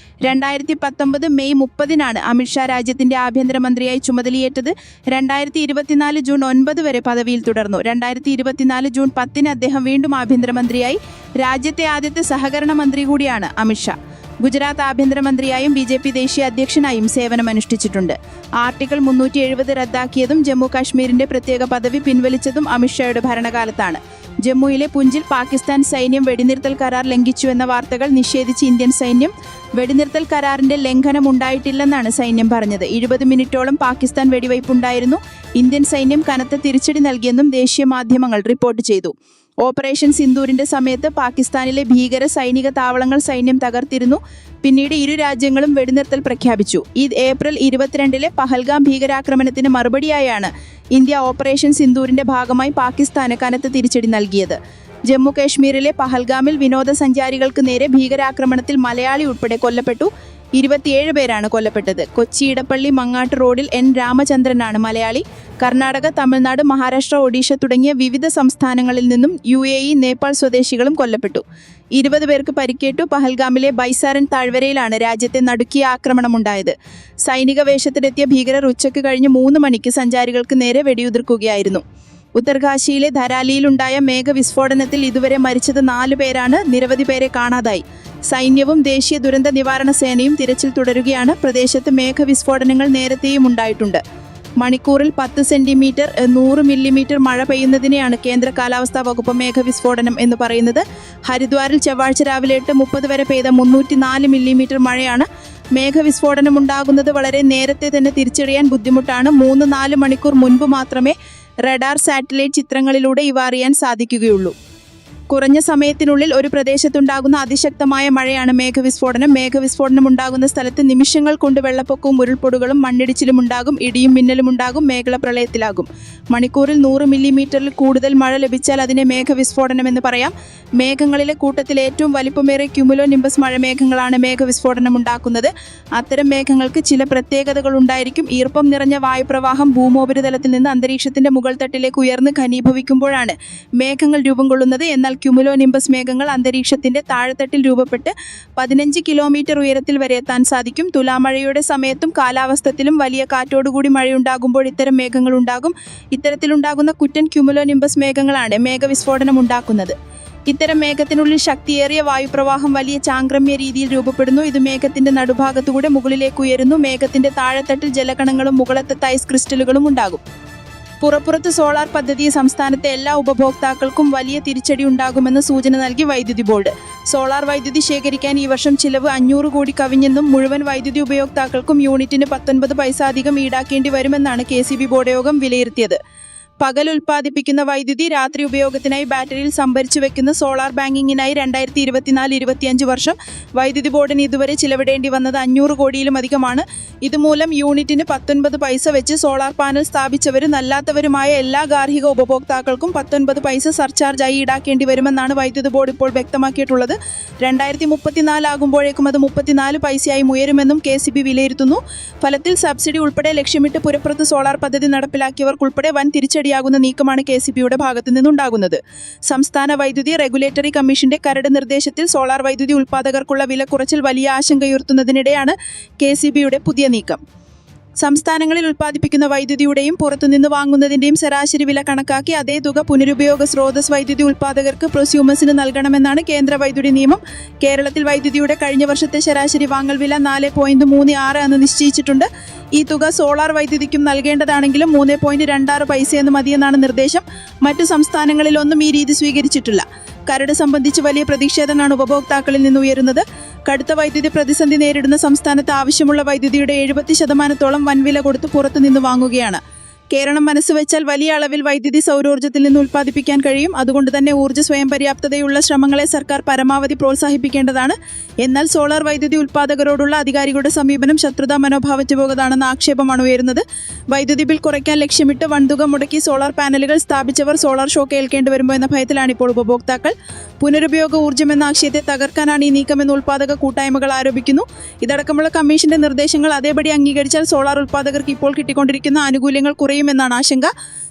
2019 മെയ് 30-നാണ് അമിത് ഷാ രാജ്യത്തിന്റെ ആഭ്യന്തരമന്ത്രിയായി ചുമതലയേറ്റത്. 2024 ജൂൺ 9 വരെ പദവിയിൽ തുടർന്നു. 2024 ജൂൺ 10-ന് അദ്ദേഹം വീണ്ടും ആഭ്യന്തരമന്ത്രിയായി. രാജ്യത്തെ ആദ്യത്തെ സഹകരണ മന്ത്രി കൂടിയാണ് അമിത് ഷാ. ഗുജറാത്ത് ആഭ്യന്തരമന്ത്രിയായും BJP ദേശീയ അധ്യക്ഷനായും സേവനമനുഷ്ഠിച്ചിട്ടുണ്ട്. ആർട്ടിക്കിൾ 370 റദ്ദാക്കിയതും ജമ്മു കാശ്മീരിന്റെ പ്രത്യേക പദവി പിൻവലിച്ചതും അമിത് ഷായുടെ ഭരണകാലത്താണ്. ജമ്മുവിലെ പുഞ്ചിൽ പാകിസ്ഥാൻ സൈന്യം വെടിനിർത്തൽ കരാർ ലംഘിച്ചുവെന്ന വാർത്തകൾ നിഷേധിച്ച് ഇന്ത്യൻ സൈന്യം. വെടിനിർത്തൽ കരാറിന്റെ ലംഘനം ഉണ്ടായിട്ടില്ലെന്നാണ് സൈന്യം പറഞ്ഞത്. 20 മിനിറ്റോളം പാകിസ്ഥാൻ വെടിവയ്പുണ്ടായിരുന്നു. ഇന്ത്യൻ സൈന്യം കനത്ത തിരിച്ചടി നൽകിയെന്നും ദേശീയ മാധ്യമങ്ങൾ റിപ്പോർട്ട് ചെയ്തു. ഓപ്പറേഷൻ സിന്ദൂരിന്റെ സമയത്ത് പാകിസ്ഥാനിലെ ഭീകര സൈനിക താവളങ്ങൾ സൈന്യം തകർത്തിരുന്നു. പിന്നീട് ഇരു രാജ്യങ്ങളും വെടിനിർത്തൽ പ്രഖ്യാപിച്ചു. ഈ ഏപ്രിൽ 22 പഹൽഗാം ഭീകരാക്രമണത്തിന് മറുപടിയായാണ് ഇന്ത്യ ഓപ്പറേഷൻ സിന്ദൂരിന്റെ ഭാഗമായി പാകിസ്ഥാന് കനത്ത തിരിച്ചടി നൽകിയത്. ജമ്മു കാശ്മീരിലെ പഹൽഗാമിൽ വിനോദസഞ്ചാരികൾക്ക് നേരെ ഭീകരാക്രമണത്തിൽ മലയാളി ഉൾപ്പെടെ കൊല്ലപ്പെട്ടു. 27 പേരാണ് കൊല്ലപ്പെട്ടത്. കൊച്ചി ഇടപ്പള്ളി മങ്ങാട്ട് റോഡിൽ N രാമചന്ദ്രനാണ് മലയാളി. കർണാടക, തമിഴ്നാട്, മഹാരാഷ്ട്ര, ഒഡീഷ തുടങ്ങിയ വിവിധ സംസ്ഥാനങ്ങളിൽ നിന്നും UAE, നേപ്പാൾ സ്വദേശികളും കൊല്ലപ്പെട്ടു. 20 പേർക്ക് പരിക്കേറ്റു. പഹൽഗാമിലെ ബൈസാരൻ താഴ്വരയിലാണ് രാജ്യത്തെ നടുക്കിയ ആക്രമണമുണ്ടായത്. സൈനിക വേഷത്തിലെത്തിയ ഭീകരർ ഉച്ചയ്ക്ക് കഴിഞ്ഞ് 3 മണിക്ക് സഞ്ചാരികൾക്ക് നേരെ വെടിയുതിർക്കുകയായിരുന്നു. ഉത്തർകാശിയിലെ ധരാലിയിലുണ്ടായ മേഘവിസ്ഫോടനത്തിൽ ഇതുവരെ മരിച്ചത് 4 പേരാണ്. നിരവധി പേരെ കാണാതായി. സൈന്യവും ദേശീയ ദുരന്ത നിവാരണ സേനയും തിരച്ചിൽ തുടരുകയാണ്. പ്രദേശത്ത് മേഘവിസ്ഫോടനങ്ങൾ നേരത്തെയും ഉണ്ടായിട്ടുണ്ട്. മണിക്കൂറിൽ 10 സെന്റിമീറ്റർ 100 മില്ലിമീറ്റർ മഴ പെയ്യുന്നതിനെയാണ് കേന്ദ്ര കാലാവസ്ഥാ വകുപ്പ് മേഘവിസ്ഫോടനം എന്ന് പറയുന്നത്. ഹരിദ്വാറിൽ ചൊവ്വാഴ്ച രാവിലെ 8:30 വരെ പെയ്ത 304 മില്ലിമീറ്റർ മഴയാണ്. മേഘവിസ്ഫോടനം ഉണ്ടാകുന്നത് വളരെ നേരത്തെ തന്നെ തിരിച്ചറിയാൻ ബുദ്ധിമുട്ടാണ്. 3-4 മണിക്കൂർ മുൻപ് മാത്രമേ റഡാർ, സാറ്റലൈറ്റ് ചിത്രങ്ങളിലൂടെ ഇവ അറിയാൻ സാധിക്കുകയുള്ളൂ. കുറഞ്ഞ സമയത്തിനുള്ളിൽ ഒരു പ്രദേശത്തുണ്ടാകുന്ന അതിശക്തമായ മഴയാണ് മേഘവിസ്ഫോടനം. മേഘവിസ്ഫോടനം ഉണ്ടാകുന്ന സ്ഥലത്ത് നിമിഷങ്ങൾ കൊണ്ട് വെള്ളപ്പൊക്കവും ഉരുൾപൊടുകളും മണ്ണിടിച്ചിലും ഉണ്ടാകും. ഇടിയും മിന്നലും ഉണ്ടാകും. മേഖല പ്രളയത്തിലാകും. മണിക്കൂറിൽ 100 മില്ലിമീറ്ററിൽ കൂടുതൽ മഴ ലഭിച്ചാൽ അതിനെ മേഘവിസ്ഫോടനമെന്ന് പറയാം. മേഘങ്ങളിലെ കൂട്ടത്തിൽ ഏറ്റവും വലിപ്പമേറിയ ക്യുമുലോ നിംബസ് മഴമേഘങ്ങളാണ് മേഘവിസ്ഫോടനം ഉണ്ടാക്കുന്നത്. അത്തരം മേഘങ്ങൾക്ക് ചില പ്രത്യേകതകൾ ഉണ്ടായിരിക്കും. ഈർപ്പം നിറഞ്ഞ വായുപ്രവാഹം ഭൂമോപരിതലത്തിൽ നിന്ന് അന്തരീക്ഷത്തിന്റെ മുകൾ തട്ടിലേക്ക് ഉയർന്ന് ഘനീഭവിക്കുമ്പോഴാണ് മേഘങ്ങൾ രൂപം കൊള്ളുന്നത്. എന്നാൽ ക്യുമുലോ നിംബസ് മേഘങ്ങൾ അന്തരീക്ഷത്തിന്റെ താഴെത്തട്ടിൽ രൂപപ്പെട്ട് 15 കിലോമീറ്റർ ഉയരത്തിൽ വരെ എത്താൻ സാധിക്കും. തുലാമഴയുടെ സമയത്തും കാലാവസ്ഥത്തിലും വലിയ കാറ്റോടുകൂടി മഴയുണ്ടാകുമ്പോൾ ഇത്തരം മേഘങ്ങൾ ഉണ്ടാകും. ഇത്തരത്തിലുണ്ടാകുന്ന കുറ്റൻ ക്യുമുലോ നിംബസ് മേഘങ്ങളാണ് മേഘവിസ്ഫോടനം ഉണ്ടാക്കുന്നത്. ഇത്തരം മേഘത്തിനുള്ളിൽ ശക്തിയേറിയ വായുപ്രവാഹം വലിയ ചാംക്രമ്യ രീതിയിൽ രൂപപ്പെടുന്നു. ഇത് മേഘത്തിന്റെ നടുഭാഗത്തുകൂടെ മുകളിലേക്ക് ഉയരുന്നു. മേഘത്തിന്റെ താഴെത്തട്ടിൽ ജലകണങ്ങളും മുകളത്തത്ത് ഐസ് ക്രിസ്റ്റലുകളും ഉണ്ടാകും. പുറപ്പുറത്ത് സോളാർ പദ്ധതി സംസ്ഥാനത്തെ എല്ലാ ഉപഭോക്താക്കൾക്കും വലിയ തിരിച്ചടി ഉണ്ടാകുമെന്ന് സൂചന നൽകി വൈദ്യുതി ബോർഡ്. സോളാർ വൈദ്യുതി ശേഖരിക്കാൻ ഈ വർഷം ചിലവ് 500 കോടി കവിഞ്ഞെന്നും മുഴുവൻ വൈദ്യുതി ഉപയോക്താക്കൾക്കും യൂണിറ്റിന് 19 പൈസ അധികം ഈടാക്കേണ്ടി വരുമെന്നാണ് KCB ബോർഡ് യോഗം വിലയിരുത്തിയത്. പകൽ ഉൽപ്പാദിപ്പിക്കുന്ന വൈദ്യുതി രാത്രി ഉപയോഗത്തിനായി ബാറ്ററിയിൽ സംഭരിച്ചു വെക്കുന്ന സോളാർ ബാങ്കിങ്ങിനായി 2024-25 വർഷം വൈദ്യുതി ബോർഡിന് ഇതുവരെ ചിലവിടേണ്ടി വന്നത് 500 കോടിയിലും അധികമാണ്. ഇതുമൂലം യൂണിറ്റിന് 19 പൈസ വെച്ച് സോളാർ പാനൽ സ്ഥാപിച്ചവരും അല്ലാത്തവരുമായ എല്ലാ ഗാർഹിക ഉപഭോക്താക്കൾക്കും 19 പൈസ സർചാർജായി ഈടാക്കേണ്ടി വരുമെന്നാണ് വൈദ്യുതി ബോർഡ് ഇപ്പോൾ വ്യക്തമാക്കിയിട്ടുള്ളത്. 2034 ആകുമ്പോഴേക്കും അത് 34 പൈസയായി ഉയരുമെന്നും KCB വിലയിരുത്തുന്നു. ഫലത്തിൽ സബ്സിഡി ഉൾപ്പെടെ ലക്ഷ്യമിട്ട് പുറപ്പുറത്ത് സോളാർ പദ്ധതി നടപ്പിലാക്കിയവർക്കുൾപ്പെടെ വൻ തിരിച്ചടിയാകുന്ന നീക്കമാണ് KCBയുടെ ഭാഗത്തു നിന്നുണ്ടാകുന്നത്. സംസ്ഥാന വൈദ്യുതി റെഗുലേറ്ററി കമ്മീഷന്റെ കരട് നിർദ്ദേശത്തിൽ സോളാർ വൈദ്യുതി ഉൽപ്പാദകർക്കുള്ള വില കുറച്ചിൽ വലിയ ആശങ്കയുയർത്തുന്നതിനിടെയാണ് KCBയുടെ പുതിയ നീക്കം. സംസ്ഥാനങ്ങളിൽ ഉൽപ്പാദിപ്പിക്കുന്ന വൈദ്യുതിയുടെയും പുറത്തുനിന്ന് വാങ്ങുന്നതിന്റെയും ശരാശരി വില കണക്കാക്കി അതേ തുക പുനരുപയോഗ സ്രോതസ് വൈദ്യുതി ഉൽപ്പാദകർക്ക് പ്രൊസ്യൂമേഴ്സിന് നൽകണമെന്നാണ് കേന്ദ്ര വൈദ്യുതി നിയമം. കേരളത്തിൽ വൈദ്യുതിയുടെ കഴിഞ്ഞ വർഷത്തെ ശരാശരി വാങ്ങൽ വില 4.36 എന്ന് നിശ്ചയിച്ചിട്ടുണ്ട്. ഈ തുക സോളാർ വൈദ്യുതിക്കും നൽകേണ്ടതാണെങ്കിലും 3.26 പൈസയെന്ന് മതിയെന്നാണ് നിർദ്ദേശം. മറ്റു സംസ്ഥാനങ്ങളിലൊന്നും ഈ രീതി സ്വീകരിച്ചിട്ടില്ല. കരട് സംബന്ധിച്ച് വലിയ പ്രതിഷേധങ്ങളാണ് ഉപഭോക്താക്കളിൽ നിന്ന് ഉയരുന്നത്. കടുത്ത വൈദ്യുതി പ്രതിസന്ധി നേരിടുന്ന സംസ്ഥാനത്ത് ആവശ്യമുള്ള വൈദ്യുതിയുടെ 70% വൻവില കൊടുത്ത് പുറത്തുനിന്ന് വാങ്ങുകയാണ്. കേരളം മനസ്സുവെച്ചാൽ വലിയ അളവിൽ വൈദ്യുതി സൗരോർജ്ജത്തിൽ നിന്ന് ഉൽപ്പാദിപ്പിക്കാൻ കഴിയും. അതുകൊണ്ട് തന്നെ ഊർജ്ജ സ്വയം പര്യാപ്തതയുള്ള ശ്രമങ്ങളെ സർക്കാർ പരമാവധി പ്രോത്സാഹിപ്പിക്കേണ്ടതാണ്. എന്നാൽ സോളാർ വൈദ്യുതി ഉൽപ്പാദകരോടുള്ള അധികാരികളുടെ സമീപനം ശത്രുതാ മനോഭാവത്തിപോകതാണെന്ന ആക്ഷേപമാണ് ഉയരുന്നത്. വൈദ്യുതി ബിൽ കുറയ്ക്കാൻ ലക്ഷ്യമിട്ട് വൻതുക മുടക്കി സോളാർ പാനലുകൾ സ്ഥാപിച്ചവർ സോളാർ ഷോക്ക് ഏൽക്കേണ്ടി വരുമോ എന്ന ഭയത്തിലാണ് ഇപ്പോൾ ഉപഭോക്താക്കൾ. പുനരുപയോഗ ഊർജ്ജം എന്ന ആശയത്തെ തകർക്കാനാണ് ഈ നീക്കമെന്ന് ഉൽപ്പാദക കൂട്ടായ്മകൾ ആരോപിക്കുന്നു. ഇതടക്കമുള്ള കമ്മീഷന്റെ നിർദ്ദേശങ്ങൾ അതേപടി അംഗീകരിച്ചാൽ സോളാർ ഉൽപ്പാദകർക്ക് ഇപ്പോൾ കിട്ടിക്കൊണ്ടിരിക്കുന്ന ആനുകൂല്യങ്ങൾ കുറയുമെന്നാണ് ആശങ്ക.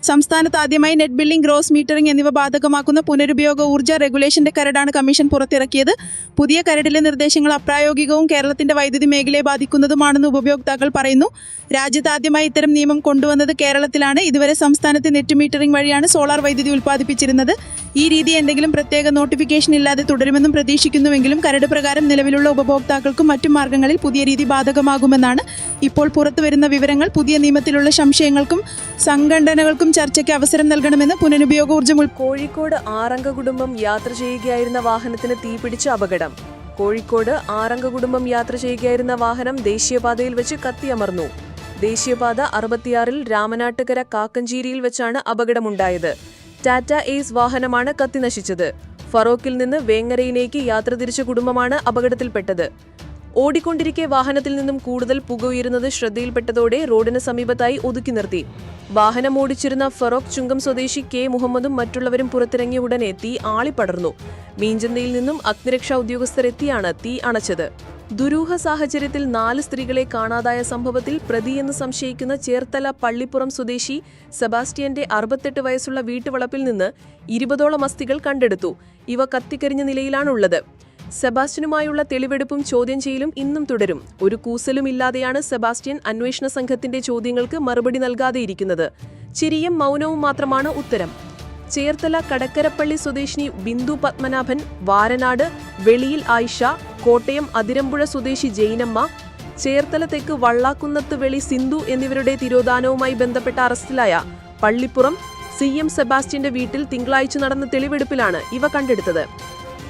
സംസ്ഥാനത്ത് ആദ്യമായി നെറ്റ് ബില്ലിംഗ്, ഗ്രോസ് മീറ്ററിംഗ് എന്നിവ ബാധകമാക്കുന്ന പുനരുപയോഗ ഊർജ്ജ റെഗുലേഷന്റെ കരടാണ് കമ്മീഷൻ പുറത്തിറക്കിയത്. പുതിയ കരടിലെ നിർദ്ദേശങ്ങൾ അപ്രായോഗികവും കേരളത്തിന്റെ വൈദ്യുതി മേഖലയെ ബാധിക്കുന്നതുമാണെന്ന് ഉപഭോക്താക്കൾ പറയുന്നു. രാജ്യത്ത് ആദ്യമായി ഇത്തരം നിയമം കൊണ്ടുവന്നത് കേരളത്തിലാണ്. ഇതുവരെ സംസ്ഥാനത്ത് നെറ്റ് മീറ്ററിംഗ് വഴിയാണ് സോളാർ വൈദ്യുതി ഉൽപ്പാദിപ്പിച്ചിരുന്നത്. ഈ രീതി എന്തെങ്കിലും പ്രത്യേക നോട്ടിഫിക്കേഷൻ ഇല്ലാതെ തുടരുമെന്നും പ്രതീക്ഷിക്കുന്നുവെങ്കിലും കരട് പ്രകാരം നിലവിലുള്ള ഉപഭോക്താക്കൾക്കും മറ്റു മാർഗങ്ങളിൽ പുതിയ രീതി ബാധകമാകുമെന്നാണ് ഇപ്പോൾ പുറത്തുവരുന്ന വിവരങ്ങൾ. പുതിയ നിയമത്തിലുള്ള സംശയങ്ങൾക്കും സംഘടനകൾക്കും ചർച്ചയ്ക്ക് അവസരം നൽകണമെന്ന് പുനരുപയോഗോർജ്ജം. കോഴിക്കോട് ആറംഗ കുടുംബം യാത്ര ചെയ്യുകയായിരുന്ന വാഹനത്തിന് തീപിടിച്ച അപകടം. കോഴിക്കോട് ആറംഗ കുടുംബം യാത്ര ചെയ്യുകയായിരുന്ന വാഹനം ദേശീയപാതയിൽ വെച്ച് കത്തിയമർന്നു. ദേശീയപാത 66 രാമനാട്ടുകര കാക്കഞ്ചേരിയിൽ വെച്ചാണ് അപകടമുണ്ടായത്. ടാറ്റ എയ്സ് വാഹനമാണ് കത്തിനശിച്ചത്. ഫറോക്കിൽ നിന്ന് വേങ്ങരയിലേക്ക് യാത്ര തിരിച്ച കുടുംബമാണ് അപകടത്തിൽപ്പെട്ടത്. ഓടിക്കൊണ്ടിരിക്കെ വാഹനത്തിൽ നിന്നും കൂടുതൽ പുക ഉയരുന്നത് ശ്രദ്ധയിൽപ്പെട്ടതോടെ റോഡിന് സമീപത്തായി ഒതുക്കി നിർത്തി. വാഹനം ഓടിച്ചിരുന്ന ഫറോക്ക് ചുങ്കം സ്വദേശി കെ മുഹമ്മദും മറ്റുള്ളവരും പുറത്തിറങ്ങിയ ഉടനെ തീ ആളിപ്പടർന്നു. മീഞ്ചന്തയിൽ നിന്നും അഗ്നിരക്ഷാ ഉദ്യോഗസ്ഥരെത്തിയാണ് തീ അണച്ചത്. ദുരൂഹ സാഹചര്യത്തിൽ 4 സ്ത്രീകളെ കാണാതായ സംഭവത്തിൽ പ്രതിയെന്ന് സംശയിക്കുന്ന ചേർത്തല പള്ളിപ്പുറം സ്വദേശി സെബാസ്റ്റ്യന്റെ 68 വയസ്സുള്ള വീട്ടുവളപ്പിൽ നിന്ന് 20ഓളം അസ്ഥികൾ കണ്ടെടുത്തു. ഇവ കത്തിക്കരിഞ്ഞ നിലയിലാണുള്ളത്. സെബാസ്റ്റ്യനുമായുള്ള തെളിവെടുപ്പും ചോദ്യം ചെയ്യലും ഇന്നും തുടരും. ഒരു കൂസലുമില്ലാതെയാണ് സെബാസ്റ്റ്യൻ അന്വേഷണ സംഘത്തിന്റെ ചോദ്യങ്ങൾക്ക് മറുപടി നൽകാതെയിരിക്കുന്നത്. ചിരിയും മൗനവും മാത്രമാണ് ഉത്തരം. ചേർത്തല കടക്കരപ്പള്ളി സ്വദേശിനി ബിന്ദു പത്മനാഭൻ, വാരനാട് വെളിയിൽ ആയിഷ, കോട്ടയം അതിരമ്പുഴ സ്വദേശി ജൈനമ്മ, ചേർത്തല തെക്ക് വള്ളാക്കുന്നത്ത് വെളി സിന്ധു എന്നിവരുടെ തിരോധാനവുമായി ബന്ധപ്പെട്ട അറസ്റ്റിലായ പള്ളിപ്പുറം CM സെബാസ്റ്റ്യന്റെ വീട്ടിൽ തിങ്കളാഴ്ച നടന്ന തെളിവെടുപ്പിലാണ് ഇവ കണ്ടെടുത്തത്.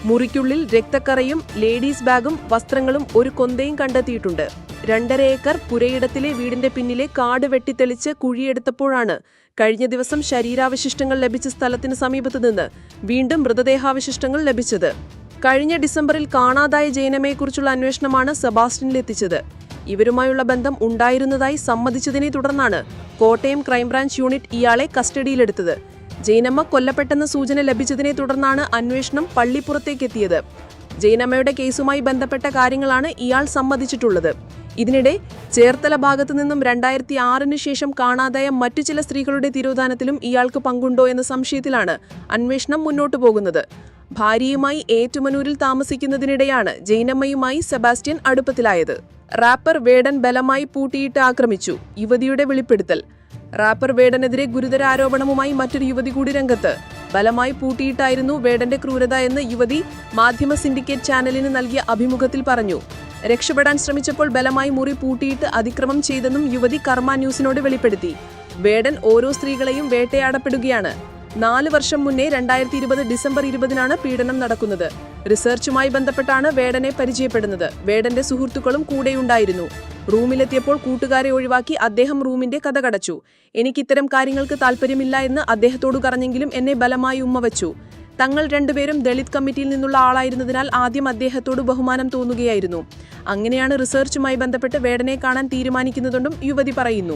മുറിക്കുള്ളിൽ രക്തക്കറയും ലേഡീസ് ബാഗും വസ്ത്രങ്ങളും ഒരു കൊന്തയും കണ്ടെത്തിയിട്ടുണ്ട്. 2.5 ഏക്കർ പുരയിടത്തിലെ വീടിന്റെ പിന്നിലെ കാട് വെട്ടിത്തെളിച്ച് കുഴിയെടുത്തപ്പോഴാണ് കഴിഞ്ഞ ദിവസം ശരീരാവശിഷ്ടങ്ങൾ ലഭിച്ച സ്ഥലത്തിന് സമീപത്ത് നിന്ന് വീണ്ടും മൃതദേഹാവശിഷ്ടങ്ങൾ ലഭിച്ചത്. കഴിഞ്ഞ ഡിസംബറിൽ കാണാതായ ജൈനമ്മയെക്കുറിച്ചുള്ള അന്വേഷണമാണ് സെബാസ്റ്റ്യനിലെത്തിച്ചത്. ഇവരുമായുള്ള ബന്ധം ഉണ്ടായിരുന്നതായി സമ്മതിച്ചതിനെ തുടർന്നാണ് കോട്ടയം ക്രൈംബ്രാഞ്ച് യൂണിറ്റ് ഇയാളെ കസ്റ്റഡിയിലെടുത്തത്. ജൈനമ്മ കൊല്ലപ്പെട്ടെന്ന സൂചന ലഭിച്ചതിനെ തുടർന്നാണ് അന്വേഷണം പള്ളിപ്പുറത്തേക്കെത്തിയത്. ജൈനമ്മയുടെ കേസുമായി ബന്ധപ്പെട്ട കാര്യങ്ങളാണ് ഇയാൾ സമ്മതിച്ചിട്ടുള്ളത്. ഇതിനിടെ ചേർത്തല ഭാഗത്തു നിന്നും 2006 ശേഷം കാണാതായ മറ്റു ചില സ്ത്രീകളുടെ തിരോധാനത്തിലും ഇയാൾക്ക് പങ്കുണ്ടോ എന്ന സംശയത്തിലാണ് അന്വേഷണം മുന്നോട്ടു പോകുന്നത്. ഭാര്യയുമായി ഏറ്റുമാനൂരിൽ താമസിക്കുന്നതിനിടെയാണ് ജൈനമ്മയുമായി സെബാസ്റ്റ്യൻ അടുപ്പത്തിലായത്. റാപ്പർ വേടൻ ബലമായി പൂട്ടിയിട്ട് ആക്രമിച്ചു. യുവതിയുടെ വെളിപ്പെടുത്തൽ. റാപ്പർ വേടനെതിരെ ഗുരുതര ആരോപണവുമായി മറ്റൊരു യുവതി കൂടി രംഗത്ത്. ബലമായി പൂട്ടിയിട്ടായിരുന്നു വേടന്റെ ക്രൂരത എന്ന് യുവതി മാധ്യമ സിൻഡിക്കേറ്റ് ചാനലിന് നൽകിയ അഭിമുഖത്തിൽ പറഞ്ഞു. രക്ഷപ്പെടാൻ ശ്രമിച്ചപ്പോൾ ബലമായി മുറി പൂട്ടിയിട്ട് അതിക്രമം ചെയ്തെന്നും യുവതി കർമ്മ ന്യൂസിനോട് വെളിപ്പെടുത്തി. വേടൻ ഓരോ സ്ത്രീകളെയും വേട്ടയാടപ്പെടുകയാണ്. 4 വർഷം മുന്നേ 2020 ഡിസംബർ 20-നാണ് പീഡനം നടക്കുന്നത്. റിസർച്ചുമായി ബന്ധപ്പെട്ടാണ് വേടനെ പരിചയപ്പെടുന്നത്. വേടന്റെ സുഹൃത്തുക്കളും കൂടെയുണ്ടായിരുന്നു. റൂമിലെത്തിയപ്പോൾ കൂട്ടുകാരെ ഒഴിവാക്കി അദ്ദേഹം റൂമിന്റെ കതകടച്ചു. എനിക്കിത്തരം കാര്യങ്ങൾക്ക് താല്പര്യമില്ല എന്ന് അദ്ദേഹത്തോട് പറഞ്ഞെങ്കിലും എന്നെ ബലമായി ഉമ്മ വച്ചു. തങ്ങൾ രണ്ടുപേരും ദളിത് കമ്മിറ്റിയിൽ നിന്നുള്ള ആളായിരുന്നതിനാൽ ആദ്യം അദ്ദേഹത്തോട് ബഹുമാനം തോന്നുകയായിരുന്നു. അങ്ങനെയാണ് റിസർച്ചുമായി ബന്ധപ്പെട്ട് വേടനെ കാണാൻ തീരുമാനിക്കുന്നതെന്നും യുവതി പറയുന്നു.